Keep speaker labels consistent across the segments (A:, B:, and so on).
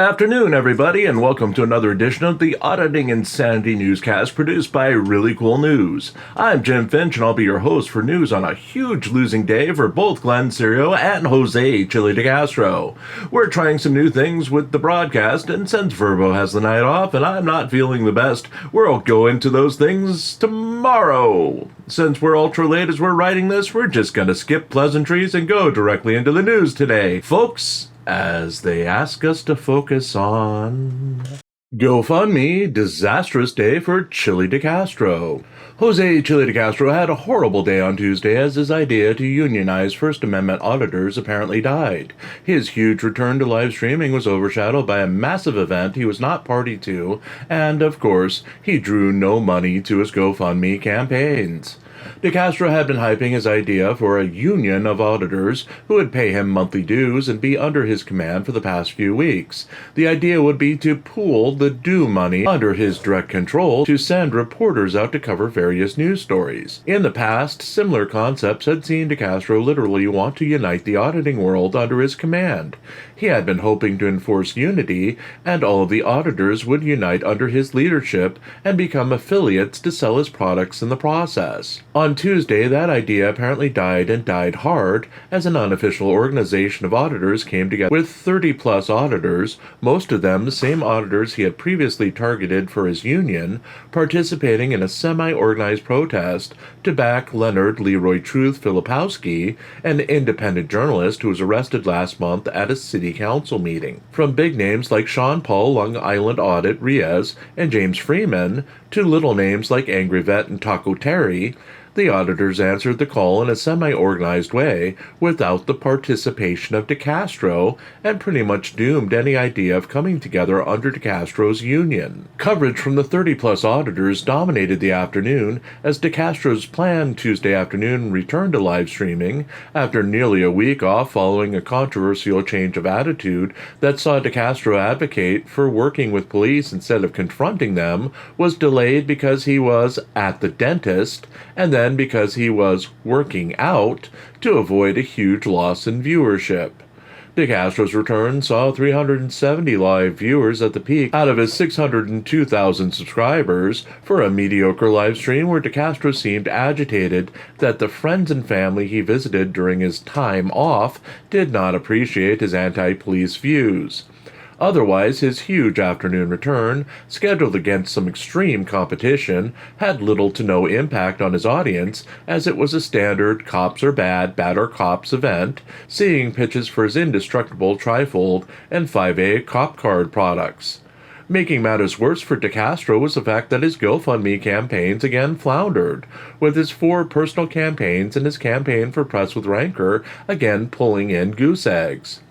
A: afternoon, everybody, and welcome to another edition of the Auditing Insanity Newscast produced by ReallyCoolNews. I'm Jim Finch, and I'll be your host for news on a huge losing day for both Glenn Cerio and Jose Chille DeCastro. We're trying some new things with the broadcast, and since Verbo has the night off and I'm not feeling the best, we'll go into those things tomorrow. Since we're ultra late as we're writing this, we're just gonna skip pleasantries and go directly into the news today. Folks, as they ask us to focus on GoFundMe, disastrous day for Chille DeCastro. Jose Chille DeCastro had a horrible day on Tuesday as his idea to unionize First Amendment auditors apparently died. His huge return to live streaming was overshadowed by a massive event he was not party to, and of course, he drew no money to his GoFundMe campaigns. DeCastro had been hyping his idea for a union of auditors who would pay him monthly dues and be under his command for the past few weeks. The idea would be to pool the due money under his direct control to send reporters out to cover various news stories. In the past, similar concepts had seen DeCastro literally want to unite the auditing world under his command. He had been hoping to enforce unity, and all of the auditors would unite under his leadership and become affiliates to sell his products in the process. On Tuesday, that idea apparently died, and died hard, as an unofficial organization of auditors came together with 30-plus auditors, most of them the same auditors he had previously targeted for his union, participating in a semi-organized protest to back Leroy Truth, an independent journalist who was arrested last month at a city council meeting. From big names like Sean Paul, Long Island Audit, Riaz, and James Freeman, to little names like Angry Vet and Taco Terry, the auditors answered the call in a semi-organized way without the participation of DeCastro, and pretty much doomed any idea of coming together under DeCastro's union. Coverage from the 30-plus auditors dominated the afternoon as DeCastro's planned Tuesday afternoon return to live streaming, after nearly a week off following a controversial change of attitude that saw DeCastro advocate for working with police instead of confronting them, was delayed because he was at the dentist, and then because he was working out to avoid a huge loss in viewership. DeCastro's return saw 370 live viewers at the peak out of his 602,000 subscribers for a mediocre live stream where DeCastro seemed agitated that the friends and family he visited during his time off did not appreciate his anti-police views. Otherwise, his huge afternoon return, scheduled against some extreme competition, had little to no impact on his audience, as it was a standard cops are bad, bad are cops event, seeing pitches for his indestructible trifold and 5A cop card products. Making matters worse for DeCastro was the fact that his GoFundMe campaigns again floundered, with his 4 personal campaigns and his campaign for Press with Rancor again pulling in goose eggs.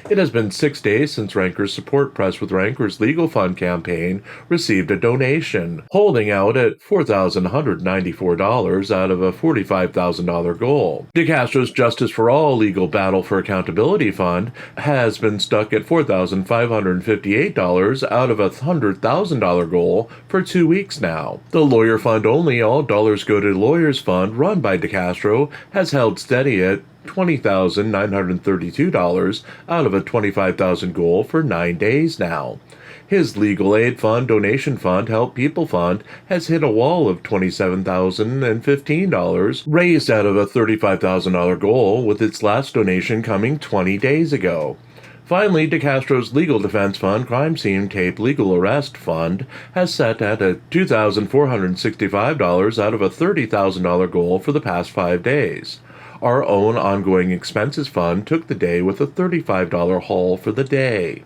A: It has been 6 days since Rancor's Support Press with Rancor's legal fund campaign received a donation, holding out at $4,194 out of a $45,000 goal. DeCastro's Justice for All Legal Battle for Accountability Fund has been stuck at $4,558 out of a $100,000 goal for 2 weeks now. The Lawyer Fund Only All Dollars Go to Lawyers Fund, run by DeCastro, has held steady at $20,932 out of a $25,000 goal for 9 days now. His Legal Aid Fund Donation Fund Help People Fund has hit a wall of $27,015 raised out of a $35,000 goal, with its last donation coming 20 days ago. Finally, DeCastro's Legal Defense Fund Crime Scene Tape Legal Arrest Fund has set at a $2,465 out of a $30,000 goal for the past 5 days. Our own Ongoing Expenses Fund took the day with a $35 haul for the day.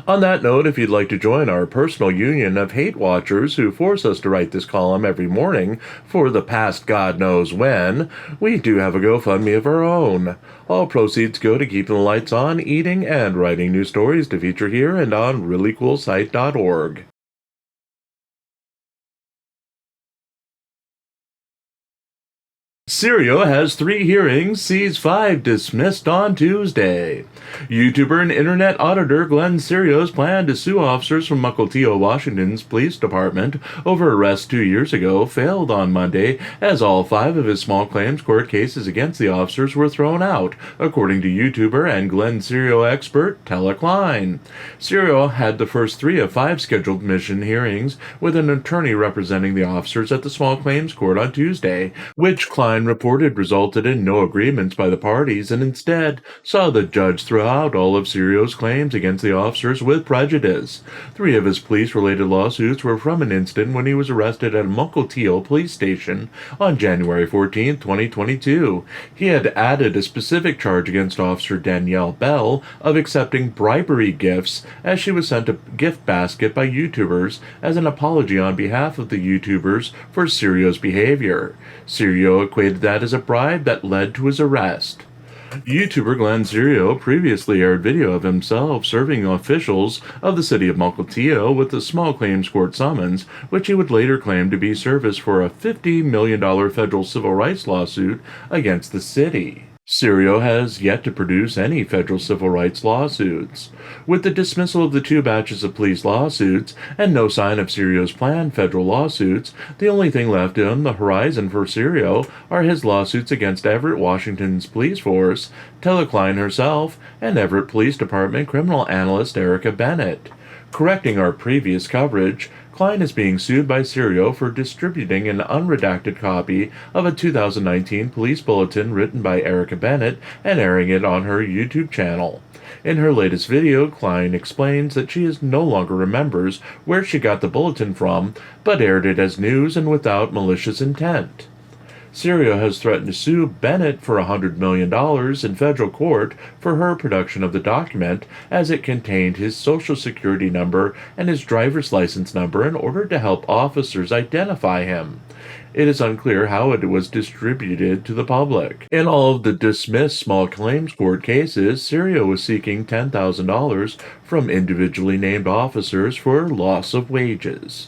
A: On that note, if you'd like to join our personal union of hate watchers who force us to write this column every morning for the past God knows when, we do have a GoFundMe of our own. All proceeds go to keeping the lights on, eating, and writing new stories to feature here and on ReallyCoolSite.org. Serio has 3 hearings, sees 5 dismissed on Tuesday. YouTuber and internet auditor Glenn Cerio's plan to sue officers from Mukilteo, Washington's police department over arrest 2 years ago failed on Monday, as all 5 of his small claims court cases against the officers were thrown out, according to YouTuber and Glenn Cerio expert Chille Klein. Serio had the first 3 of 5 scheduled mission hearings with an attorney representing the officers at the small claims court on Tuesday, which Klein reported resulted in no agreements by the parties and instead saw the judge throw out all of Serio's claims against the officers with prejudice. 3 of his police-related lawsuits were from an incident when he was arrested at a Mukilteo police station on January 14, 2022. He had added a specific charge against Officer Danielle Bell of accepting bribery gifts as she was sent a gift basket by YouTubers as an apology on behalf of the YouTubers for Serio's behavior. Serio equated that as a bribe that led to his arrest. YouTuber Glenn Cerio previously aired video of himself serving officials of the city of Mukilteo with a small claims court summons, which he would later claim to be service for a $50 million federal civil rights lawsuit against the city. Serio has yet to produce any federal civil rights lawsuits. With the dismissal of the 2 batches of police lawsuits and no sign of Serio's planned federal lawsuits, the only thing left on the horizon for Serio are his lawsuits against Everett, Washington's police force, Chille Klein herself, and Everett Police Department criminal analyst Erica Bennett. Correcting our previous coverage, Klein is being sued by Serio for distributing an unredacted copy of a 2019 police bulletin written by Erica Bennett and airing it on her YouTube channel. In her latest video, Klein explains that she no longer remembers where she got the bulletin from, but aired it as news and without malicious intent. Serio has threatened to sue Bennett for $100 million in federal court for her production of the document, as it contained his social security number and his driver's license number in order to help officers identify him. It is unclear how it was distributed to the public. In all of the dismissed small claims court cases, Serio was seeking $10,000 from individually named officers for loss of wages.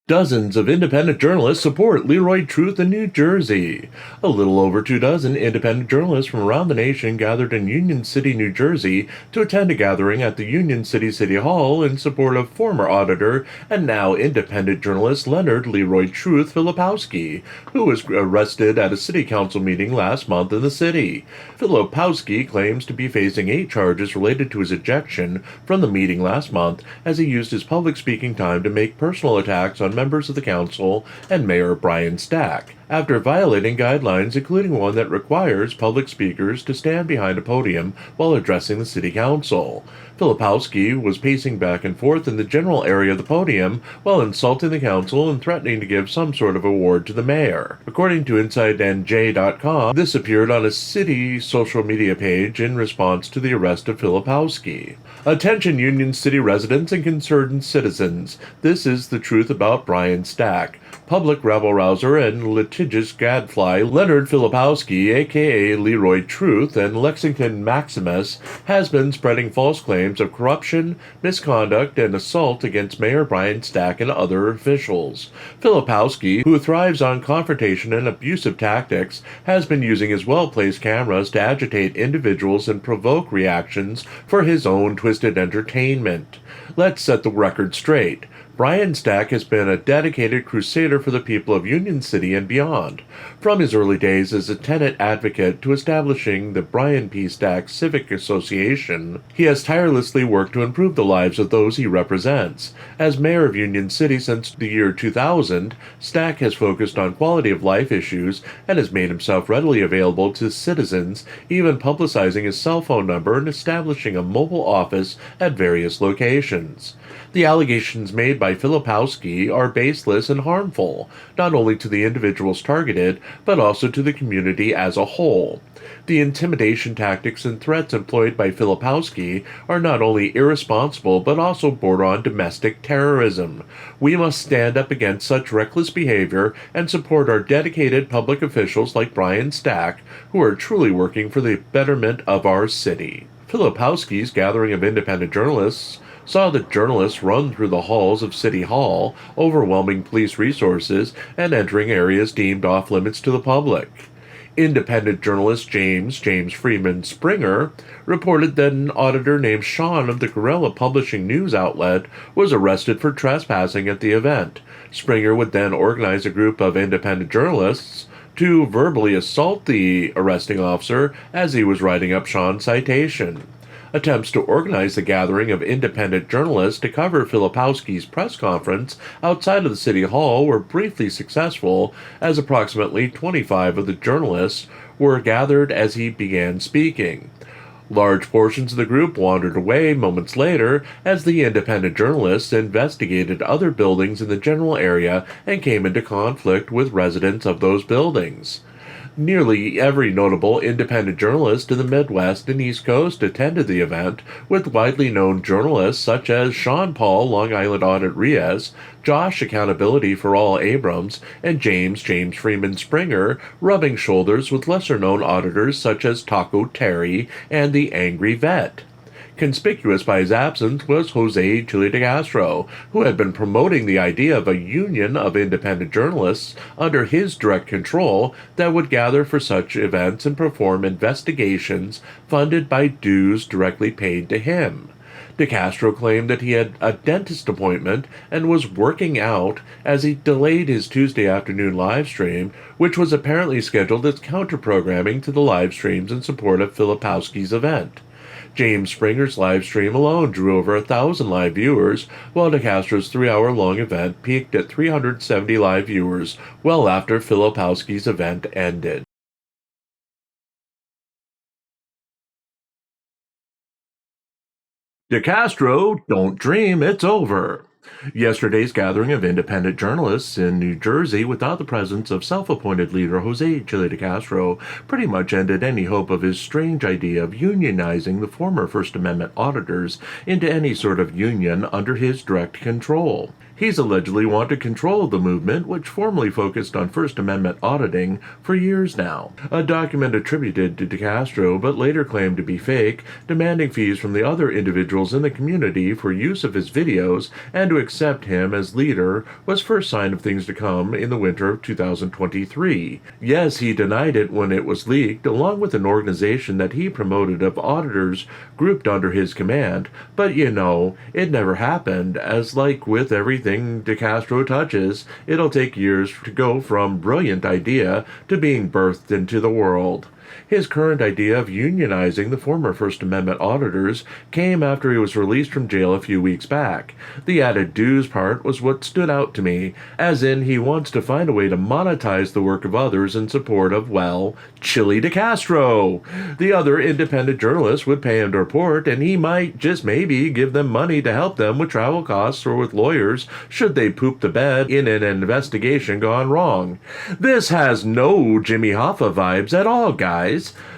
A: Dozens of independent journalists support Leroy Truth in New Jersey. A little over 2 dozen independent journalists from around the nation gathered in Union City, New Jersey to attend a gathering at the Union City City Hall in support of former auditor and now independent journalist Leonard Leroy Truth Filipowski, who was arrested at a city council meeting last month in the city. Filipowski claims to be facing 8 charges related to his ejection from the meeting last month as he used his public speaking time to make personal attacks on members of the council and Mayor Brian Stack, after violating guidelines including one that requires public speakers to stand behind a podium while addressing the city council. Filipowski was pacing back and forth in the general area of the podium while insulting the council and threatening to give some sort of award to the mayor. According to InsideNJ.com, this appeared on a city social media page in response to the arrest of Filipowski. Attention Union City residents and concerned citizens, this is the truth about Brian Stack. Public rabble-rouser and litigious gadfly Leonard Filipowski, a.k.a. Leroy Truth, and Lexington Maximus, has been spreading false claims of corruption, misconduct, and assault against Mayor Brian Stack and other officials. Filipowski, who thrives on confrontation and abusive tactics, has been using his well-placed cameras to agitate individuals and provoke reactions for his own twisted entertainment. Let's set the record straight. Brian Stack has been a dedicated crusader for the people of Union City and beyond. From his early days as a tenant advocate to establishing the Brian P. Stack Civic Association, he has tirelessly worked to improve the lives of those he represents. As mayor of Union City since the year 2000, Stack has focused on quality of life issues and has made himself readily available to citizens, even publicizing his cell phone number and establishing a mobile office at various locations. The allegations made by Filipowski are baseless and harmful, not only to the individuals targeted, but also to the community as a whole. The intimidation tactics and threats employed by Filipowski are not only irresponsible, but also border on domestic terrorism. We must stand up against such reckless behavior and support our dedicated public officials like Brian Stack, who are truly working for the betterment of our city. Filipowski's gathering of independent journalists saw the journalists run through the halls of City Hall, overwhelming police resources and entering areas deemed off-limits to the public. Independent journalist James Freeman Springer reported that an auditor named Sean of the Guerrilla Publishing news outlet was arrested for trespassing at the event. Springer would then organize a group of independent journalists to verbally assault the arresting officer as he was writing up Sean's citation. Attempts to organize the gathering of independent journalists to cover Filipowski's press conference outside of the City Hall were briefly successful, as approximately 25 of the journalists were gathered as he began speaking. Large portions of the group wandered away moments later as the independent journalists investigated other buildings in the general area and came into conflict with residents of those buildings. Nearly every notable independent journalist in the Midwest and East Coast attended the event, with widely known journalists such as Sean Paul, Long Island Audit Reyes, Josh Accountability for All Abrams, and James Freeman Springer rubbing shoulders with lesser-known auditors such as Taco Terry and the Angry Vet. Conspicuous by his absence was Jose Chille DeCastro, who had been promoting the idea of a union of independent journalists under his direct control that would gather for such events and perform investigations funded by dues directly paid to him. DeCastro claimed that he had a dentist appointment and was working out as he delayed his Tuesday afternoon live stream, which was apparently scheduled as counter-programming to the live streams in support of Filipowski's event. James Springer's live stream alone drew over 1,000 live viewers, while DeCastro's 3-hour-long event peaked at 370 live viewers well after Filipowski's event ended. DeCastro, don't dream it's over. Yesterday's gathering of independent journalists in New Jersey without the presence of self-appointed leader Jose Chille DeCastro pretty much ended any hope of his strange idea of unionizing the former First Amendment auditors into any sort of union under his direct control. He's allegedly wanted to control the movement, which formerly focused on First Amendment auditing for years now. A document attributed to DeCastro, but later claimed to be fake, demanding fees from the other individuals in the community for use of his videos and to accept him as leader, was first sign of things to come in the winter of 2023. Yes, he denied it when it was leaked, along with an organization that he promoted of auditors grouped under his command, but it never happened, as like with everything DeCastro touches, it'll take years to go from brilliant idea to being birthed into the world. His current idea of unionizing the former First Amendment auditors came after he was released from jail a few weeks back. The added dues part was what stood out to me, as in he wants to find a way to monetize the work of others in support of, Chille DeCastro. The other independent journalists would pay him to report, and he might just maybe give them money to help them with travel costs or with lawyers should they poop the bed in an investigation gone wrong. This has no Jimmy Hoffa vibes at all, guys.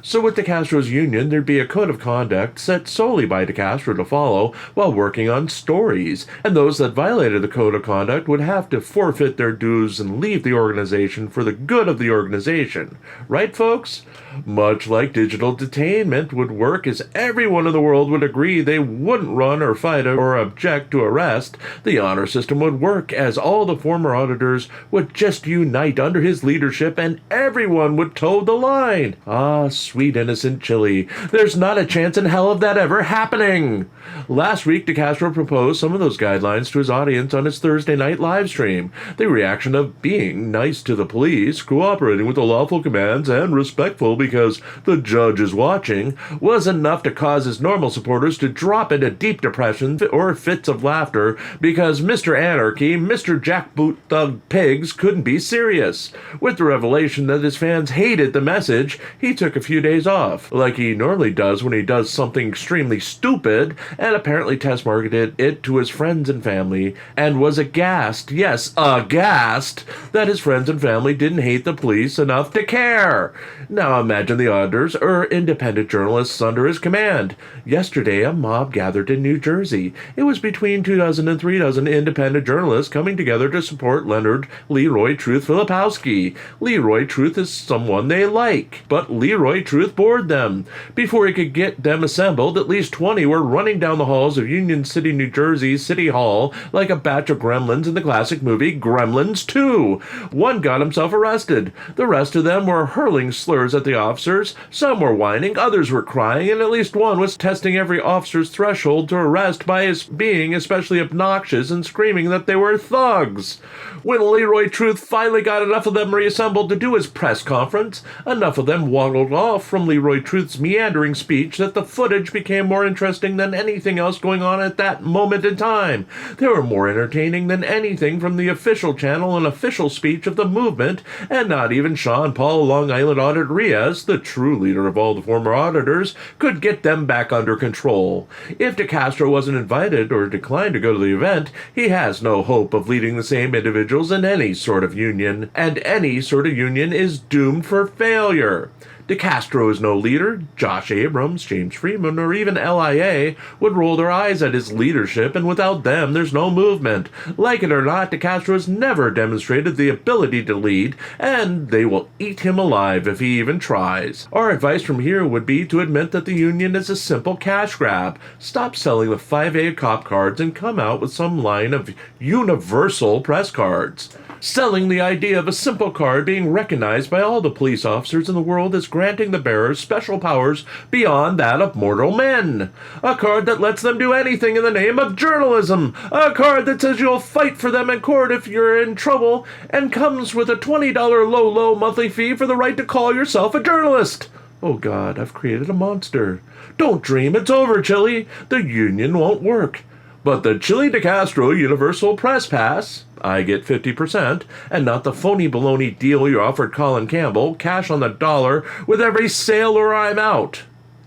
A: So with DeCastro's union, there'd be a code of conduct set solely by DeCastro to follow while working on stories, and those that violated the code of conduct would have to forfeit their dues and leave the organization for the good of the organization. Right, folks? Much like digital detainment would work, as everyone in the world would agree they wouldn't run or fight or object to arrest, the honor system would work, as all the former auditors would just unite under his leadership and everyone would toe the line. Ah, sweet innocent Chille. There's not a chance in hell of that ever happening. Last week, DeCastro proposed some of those guidelines to his audience on his Thursday night live stream. The reaction of being nice to the police, cooperating with the lawful commands, and respectful because the judge is watching, was enough to cause his normal supporters to drop into deep depression or fits of laughter because Mr. Anarchy, Mr. Jackboot Thug Pigs couldn't be serious. With the revelation that his fans hated the message, he took a few days off, like he normally does when he does something extremely stupid, and apparently test marketed it to his friends and family, and was aghast, yes, aghast, that his friends and family didn't hate the police enough to care. Now imagine Imagine the auditors or independent journalists under his command. Yesterday, a mob gathered in New Jersey. It was between 2 dozen and 3 dozen independent journalists coming together to support Leonard Leroy Truth Filipowski. Leroy Truth is someone they like, but Leroy Truth bored them. Before he could get them assembled, at least 20 were running down the halls of Union City, New Jersey City Hall like a batch of gremlins in the classic movie Gremlins 2. One got himself arrested. The rest of them were hurling slurs at the officers. Some were whining, others were crying, and at least one was testing every officer's threshold to arrest by his being especially obnoxious and screaming that they were thugs. When Leroy Truth finally got enough of them reassembled to do his press conference, enough of them waddled off from Leroy Truth's meandering speech that the footage became more interesting than anything else going on at that moment in time. They were more entertaining than anything from the official channel and official speech of the movement, and not even Sean Paul Long Island Audit Riaz, the true leader of all the former auditors, could get them back under control. If DeCastro wasn't invited or declined to go to the event, he has no hope of leading the same individuals in any sort of union, and any sort of union is doomed for failure. DeCastro is no leader. Josh Abrams, James Freeman, or even LIA would roll their eyes at his leadership, and without them, there's no movement. Like it or not, DeCastro has never demonstrated the ability to lead, and they will eat him alive if he even tries. Our advice from here would be to admit that the union is a simple cash grab. Stop selling the 5A cop cards and come out with some line of universal press cards. Selling the idea of a simple card being recognized by all the police officers in the world as granting the bearers special powers beyond that of mortal men. A card that lets them do anything in the name of journalism. A card that says you'll fight for them in court if you're in trouble, and comes with a $20 low monthly fee for the right to call yourself a journalist. Oh God, I've created a monster. Don't dream it's over, Chille. The union won't work. But the Chille DeCastro Universal Press Pass, I get 50%, and not the phony baloney deal you offered Colin Campbell, cash on the dollar with every sale or I'm out.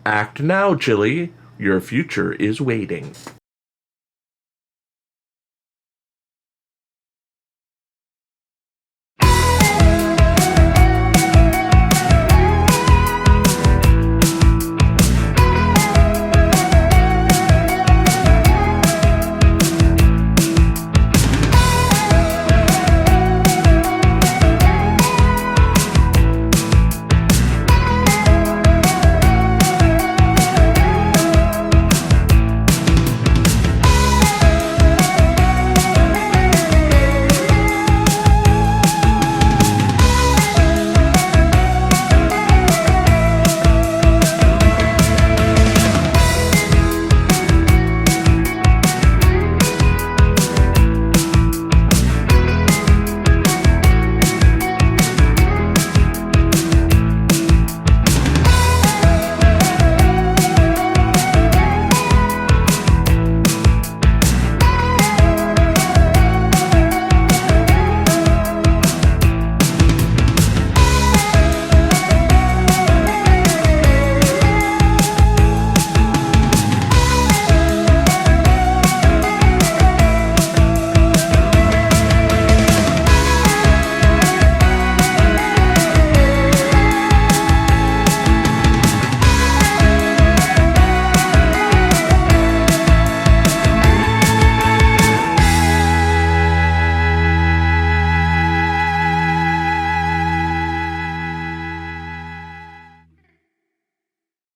A: Act now, Chille. Your future is waiting.